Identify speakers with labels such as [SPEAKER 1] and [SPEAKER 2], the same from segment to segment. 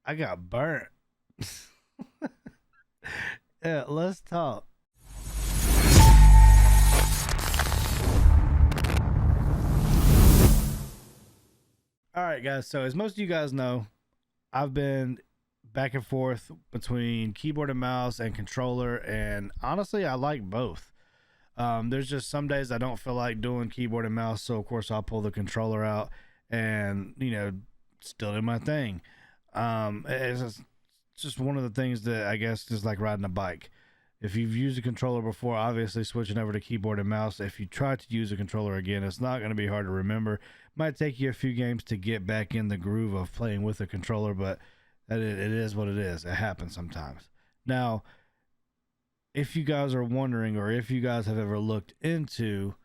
[SPEAKER 1] I got burnt. Yeah, let's talk. All right, guys. So, as most of you guys know, I've been back and forth between keyboard and mouse and controller, and honestly, I like both. There's just some days I don't feel like doing keyboard and mouse, so of course I'll pull the controller out and still do my thing. It's just one of the things that I guess is like riding a bike. If you've used a controller before, obviously switching over to keyboard and mouse. If you try to use a controller again, it's not going to be hard to remember. Might take you a few games to get back in the groove of playing with a controller, but it is what it is. It happens sometimes. Now, if you guys are wondering, or if you guys have ever looked into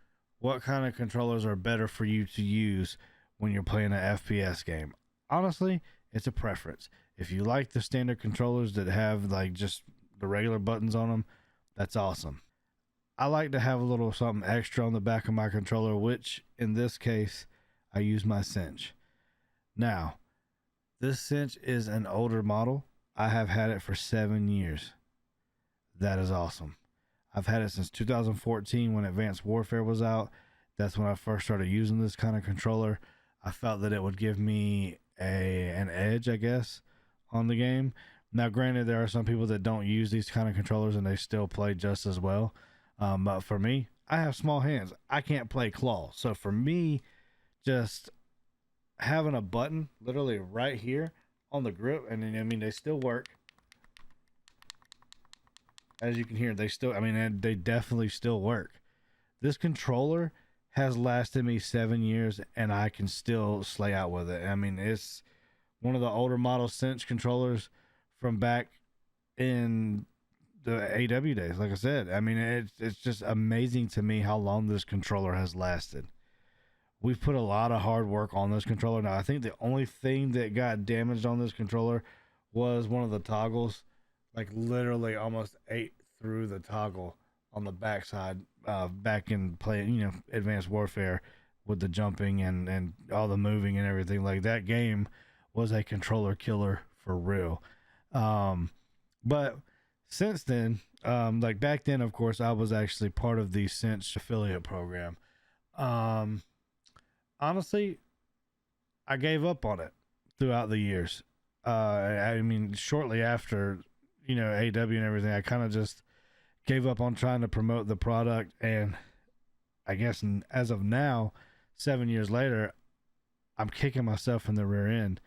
[SPEAKER 1] what kind of controllers are better for you to use when you're playing an FPS game, honestly, it's a preference. If you like the standard controllers that have like just the regular buttons on them, that's awesome. I like to have a little something extra on the back of my controller, which in this case, I use my Cinch. Now, this Cinch is an older model. I have had it for 7 years. That is awesome. I've had it since 2014 when Advanced Warfare was out. That's when I first started using this kind of controller. I felt that it would give me an edge, I guess, on the game. Now, granted, there are some people that don't use these kind of controllers and they still play just as well. But for me, I have small hands. I can't play claw. So for me, just having a button literally right here on the grip, and I mean, they still work. As you can hear, they definitely still work. This controller has lasted me 7 years and I can still slay out with it. I mean, it's one of the older model Cinch controllers from back in the AW days. Like I said, I mean, it's just amazing to me how long this controller has lasted. We've put a lot of hard work on this controller. Now, I think the only thing that got damaged on this controller was one of the toggles. Like literally almost ate through the toggle on the backside back in playing, Advanced Warfare with the jumping and all the moving and everything. Like that game was a controller killer for real. But since then, like back then, of course, I was actually part of the Cinch affiliate program. Honestly, I gave up on it throughout the years. I mean, shortly after, AW and everything, I kind of just gave up on trying to promote the product. And I guess as of now, 7 years later, I'm kicking myself in the rear end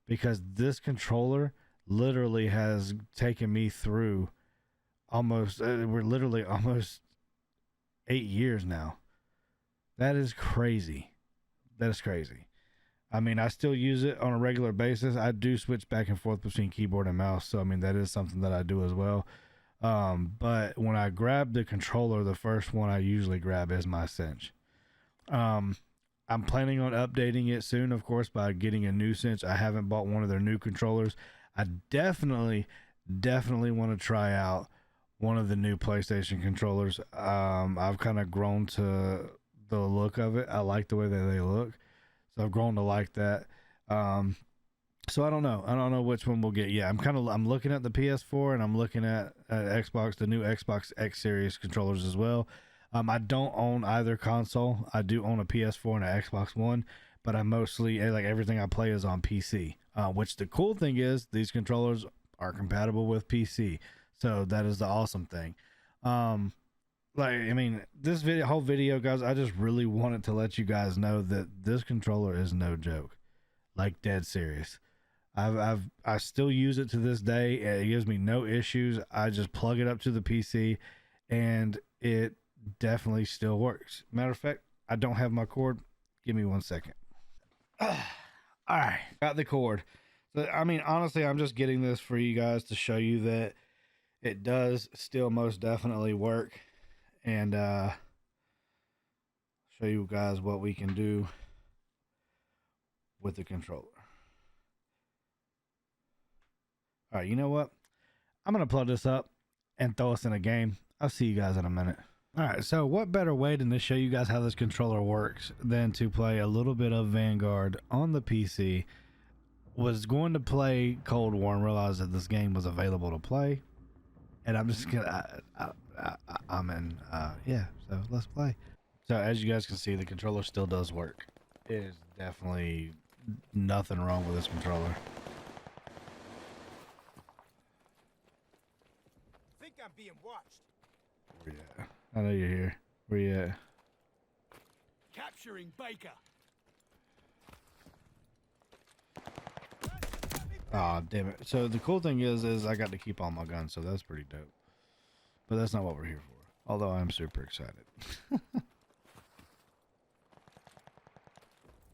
[SPEAKER 1] because this controller literally has taken me through we're literally almost 8 years now. That is crazy. That is crazy. I mean, I still use it on a regular basis. I do switch back and forth between keyboard and mouse. So, I mean, that is something that I do as well. But when I grab the controller, the first one I usually grab is my Cinch. I'm planning on updating it soon, of course, by getting a new Cinch. I haven't bought one of their new controllers. I definitely want to try out one of the new PlayStation controllers. I've kind of grown to the look of it. I like the way that they look. So I've grown to like that. So I don't know. I don't know which one we'll get. Yeah, I'm looking at the PS4 and I'm looking at Xbox, the new Xbox X Series controllers as well. I don't own either console. I do own a PS4 and an Xbox One, but I mostly like everything I play is on PC. Which the cool thing is these controllers are compatible with PC. So that is the awesome thing. This whole video, guys, I just really wanted to let you guys know that this controller is no joke, like dead serious. I still use it to this day. It gives me no issues. I just plug it up to the PC, and it definitely still works. Matter of fact, I don't have my cord. Give me 1 second. All right, got the cord. So, I mean, honestly, I'm just getting this for you guys to show you that it does still most definitely work. And show you guys what we can do with the controller. All right, you know what? I'm going to plug this up and throw us in a game. I'll see you guys in a minute. All right, so what better way than to show you guys how this controller works than to play a little bit of Vanguard on the PC was going to play Cold War and realized that this game was available to play, and I'm just gonna I'm in yeah, so let's play. So as you guys can see, the controller still does work. It is definitely nothing wrong with this controller.
[SPEAKER 2] I think I'm being watched.
[SPEAKER 1] Where you at? I know you're here. Where you at?
[SPEAKER 3] Capturing Baker.
[SPEAKER 1] Aw, damn it. So the cool thing is I got to keep all my guns, so that's pretty dope. But that's not what we're here for. Although I'm super excited.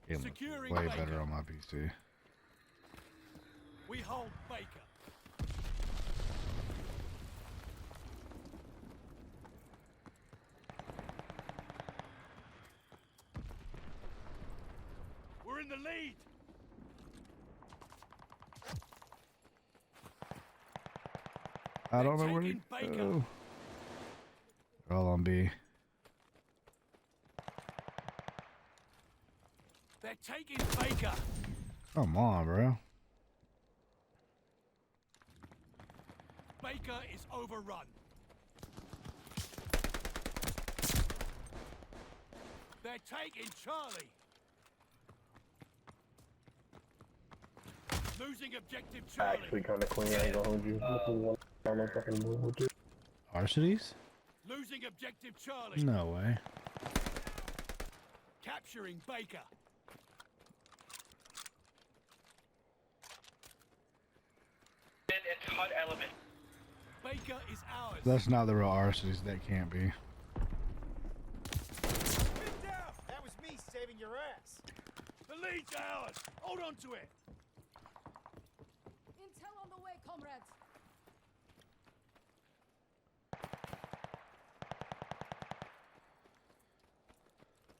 [SPEAKER 1] It looks way better on my PC.
[SPEAKER 3] We hold Baker. We're in the lead.
[SPEAKER 1] I don't know where to go. They're all on B.
[SPEAKER 3] They're taking Baker.
[SPEAKER 1] Come on, bro.
[SPEAKER 3] Baker is overrun. They're taking Charlie. Losing objective Charlie.
[SPEAKER 4] Actually kind of clean, I ain't gonna hold you. I don't know if I can move with you.
[SPEAKER 1] Varsities?
[SPEAKER 3] Losing objective Charlie.
[SPEAKER 1] No way.
[SPEAKER 3] Capturing Baker.
[SPEAKER 5] It's hot element.
[SPEAKER 3] Baker is ours.
[SPEAKER 1] That's not the real Varsities. That can't be.
[SPEAKER 2] Get down! That was me saving your ass.
[SPEAKER 3] The lead's ours. Hold on to it.
[SPEAKER 6] Intel on the way, comrades.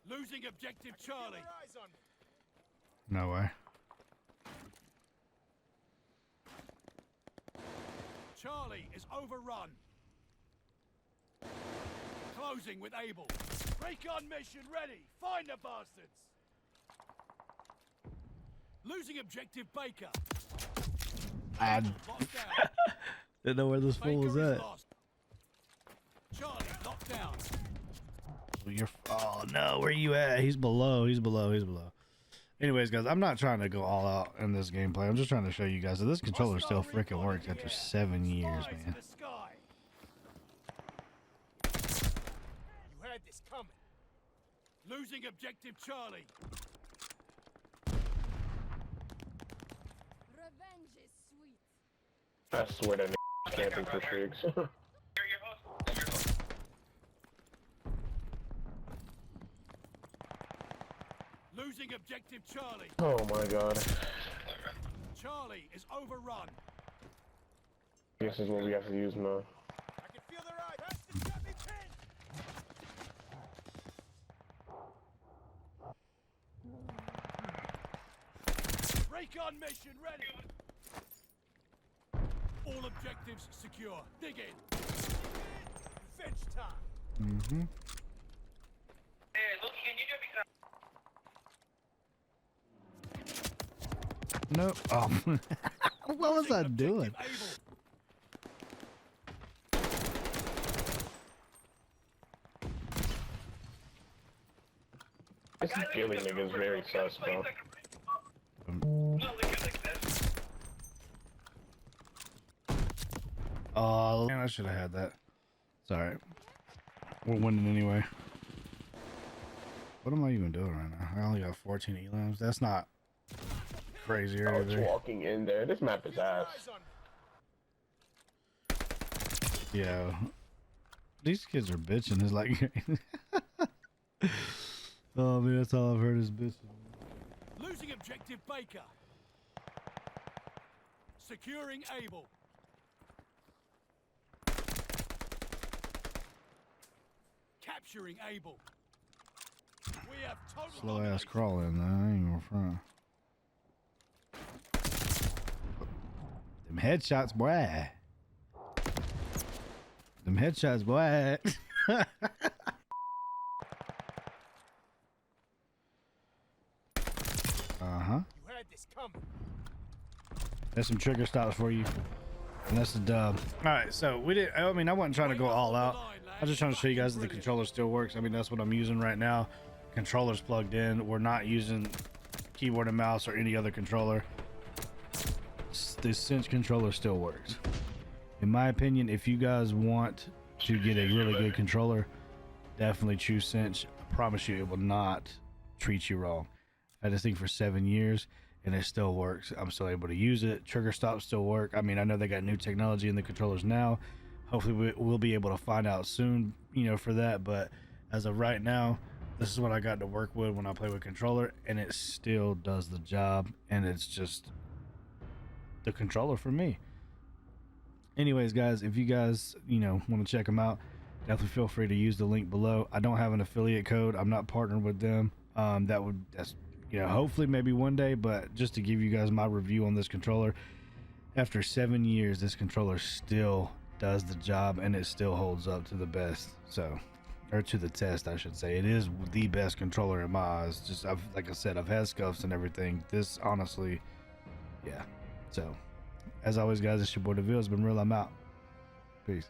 [SPEAKER 3] Losing objective Charlie.
[SPEAKER 2] Keep your eyes on me.
[SPEAKER 1] No way.
[SPEAKER 3] Charlie is overrun. Closing with Able. Recon mission ready. Find the bastards. Losing objective Baker.
[SPEAKER 1] I
[SPEAKER 3] Locked down.
[SPEAKER 1] didn't know where this fool was
[SPEAKER 3] Baker is
[SPEAKER 1] at.
[SPEAKER 3] lost. Charlie locked down.
[SPEAKER 1] Oh no, where you at? He's below. He's below. He's below. Anyways, guys, I'm not trying to go all out in this gameplay. I'm just trying to show you guys that this controller still freaking works after 7 years,
[SPEAKER 3] Spies in
[SPEAKER 1] man.
[SPEAKER 3] the sky.
[SPEAKER 2] You had this coming.
[SPEAKER 3] Losing objective Charlie.
[SPEAKER 6] Revenge is sweet.
[SPEAKER 4] I swear that nigga camping for tricks.
[SPEAKER 5] You're your host. You're your host.
[SPEAKER 3] Losing objective Charlie.
[SPEAKER 4] Oh my god.
[SPEAKER 3] Charlie is overrun.
[SPEAKER 4] This is what we have to use now.
[SPEAKER 2] I can feel their eyes. That's the got me pinned.
[SPEAKER 3] Recon mission ready. All objectives secure. Dig in.
[SPEAKER 2] Revenge time.
[SPEAKER 1] Mm-hmm.
[SPEAKER 5] Hey, look, can you do it?
[SPEAKER 1] No. Oh. What was I doing?
[SPEAKER 4] This Gilly nigga is very sus, bro.
[SPEAKER 1] Oh, man, I should have had that. It's alright. We're winning anyway. What am I even doing right now? I only got 14 elams. That's not crazy or
[SPEAKER 4] I was
[SPEAKER 1] anything.
[SPEAKER 4] walking in there. This map is
[SPEAKER 2] Feel their
[SPEAKER 4] ass.
[SPEAKER 2] eyes on me.
[SPEAKER 1] Yeah. These kids are bitching. It's like... Oh, man, that's all I've heard is bitching.
[SPEAKER 3] Losing objective Baker. Securing Able. Capturing Able. We have total
[SPEAKER 1] Slow ass
[SPEAKER 3] domination.
[SPEAKER 1] crawling, though. I ain't gonna front. Them headshots, boy. Them headshots, boy. Uh-huh.
[SPEAKER 2] You had this coming.
[SPEAKER 1] There's some trigger stops for you. And that's the dub. All right, so we did. I mean, I wasn't trying to go all out. I was just trying to show you guys that the controller still works. I mean, that's what I'm using right now. Controller's plugged in. We're not using keyboard and mouse or any other controller. The Cinch controller still works. In my opinion, if you guys want to get a really good controller, definitely choose Cinch. I promise you, it will not treat you wrong. I had this thing for 7 years and it still works. I'm still able to use it. Trigger stops still work. I mean, I know they got new technology in the controllers now. Hopefully we'll be able to find out soon, you know, for that. But as of right now, this is what I got to work with when I play with controller, and it still does the job, and it's just the controller for me. Anyways, guys, if you guys, you know, want to check them out, definitely feel free to use the link below. I don't have an affiliate code. I'm not partnered with them. That's you know, hopefully maybe one day, but just to give you guys my review on this controller, after 7 years, this controller still does the job and it still holds up to the best. So, or to the test, I should say. It is the best controller in my eyes. Just, like I said, I've had scuffs and everything. This, honestly, yeah. So, as always, guys, it's your boy DeVille. It's been real. I'm out. Peace.